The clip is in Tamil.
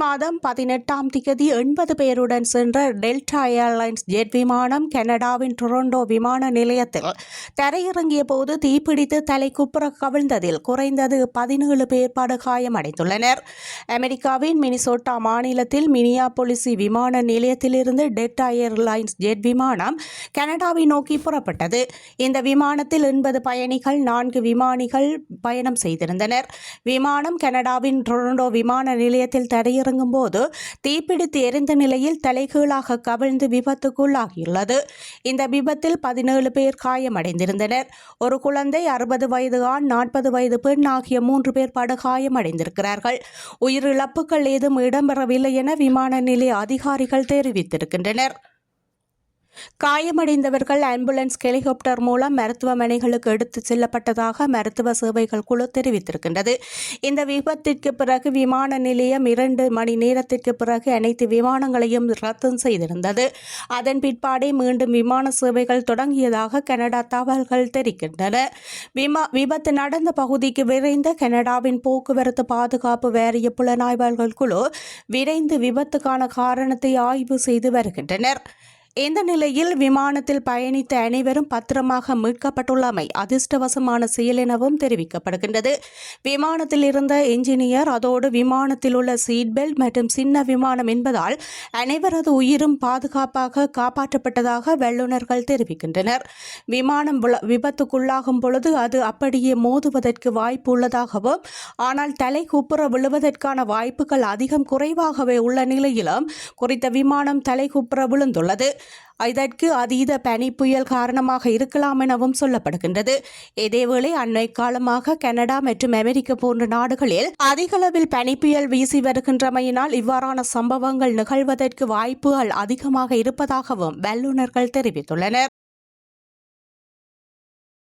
மாதம் 18ஆம் தேதி 80 பேருடன் சென்ற டெல்டா ஏர்லைன்ஸ் ஜெட் விமானம் கனடாவின் டொரண்டோ விமான நிலையத்தில் தரையிறங்கிய போது தீப்பிடித்து தலைக்குப்புற கவிழ்ந்ததில் குறைந்தது 17 பேர் படுகாயமடைந்துள்ளனர். அமெரிக்காவின் மினிசோட்டா மாநிலத்தில் மினியாபொலிஸ் விமான நிலையத்திலிருந்து டெல்டா ஏர்லைன்ஸ் ஜெட் விமானம் கனடாவை நோக்கி புறப்பட்டது. இந்த விமானத்தில் 80 பயணிகள் 4 விமானிகள் பயணம் செய்திருந்தனர். விமானம் கனடாவின் டொரண்டோ விமான நிலையத்தில் தரையிறங்கும் போது தீப்பிடித்து எரிந்த நிலையில் தலைகீழாக கவிழ்ந்து விபத்துக்குள்ளாகியுள்ளது. இந்த விபத்தில் 17 பேர் காயமடைந்திருந்தனர். ஒரு குழந்தை, 60 வயது ஆண், 40 வயது பெண் ஆகிய 3 பேர் படுகாயமடைந்திருக்கிறார்கள். உயிரிழப்புகள் ஏதும் இடம்பெறவில்லை என விமான நிலைய அதிகாரிகள் தெரிவித்திருக்கின்றனர். காயமடைந்தவர்கள் ஆம்புலன்ஸ், ஹெலிகாப்டர் மூலம் மருத்துவமனைகளுக்கு எடுத்துச் செல்லப்பட்டதாக மருத்துவ சேவைகள் குழு தெரிவித்திருக்கின்றது. இந்த விபத்திற்கு பிறகு விமான நிலையம் 2 மணி நேரத்திற்கு பிறகு அனைத்து விமானங்களையும் ரத்து செய்திருந்தது. அதன் பிற்பாடே மீண்டும் விமான சேவைகள் தொடங்கியதாக கனடா தகவல்கள் தெரிவிக்கின்றன. விபத்து நடந்த பகுதிக்கு விரைந்த கனடாவின் போக்குவரத்து பாதுகாப்பு வாரிய புலனாய்வாளர்கள் குழு விரைந்து விபத்துக்கான காரணத்தை ஆய்வு செய்து வருகின்றனர். இந்த நிலையில் விமானத்தில் பயணித்த அனைவரும் பத்திரமாக மீட்கப்பட்டுள்ளமை அதிர்ஷ்டவசமான செயல் எனவும் தெரிவிக்கப்படுகின்றது. விமானத்தில் இருந்த என்ஜினியர், அதோடு விமானத்தில் உள்ள சீட் பெல்ட் மற்றும் சின்ன விமானம் என்பதால் அனைவரது உயிரும் பாதுகாப்பாக காப்பாற்றப்பட்டதாக வல்லுநர்கள் தெரிவிக்கின்றனர். விமானம் விபத்துக்குள்ளாகும் பொழுது அது அப்படியே மோதுவதற்கு வாய்ப்பு உள்ளதாகவும், ஆனால் தலை குப்புற விழுவதற்கான வாய்ப்புகள் அதிகம் குறைவாகவே உள்ள நிலையிலும் குறித்த விமானம் தலை குப்புற விழுந்துள்ளது. இதற்கு அதீத பனி புயல் காரணமாக இருக்கலாம் எனவும் சொல்லப்படுகின்றது. இதேவேளை அண்மை காலமாக கனடா மற்றும் அமெரிக்கா போன்ற நாடுகளில் அதிகளவில் பனி புயல் வீசி வருகின்றமையினால் இவ்வாறான சம்பவங்கள் நிகழ்வதற்கு வாய்ப்புகள் அதிகமாக இருப்பதாகவும் வல்லுநர்கள் தெரிவித்துள்ளனர்.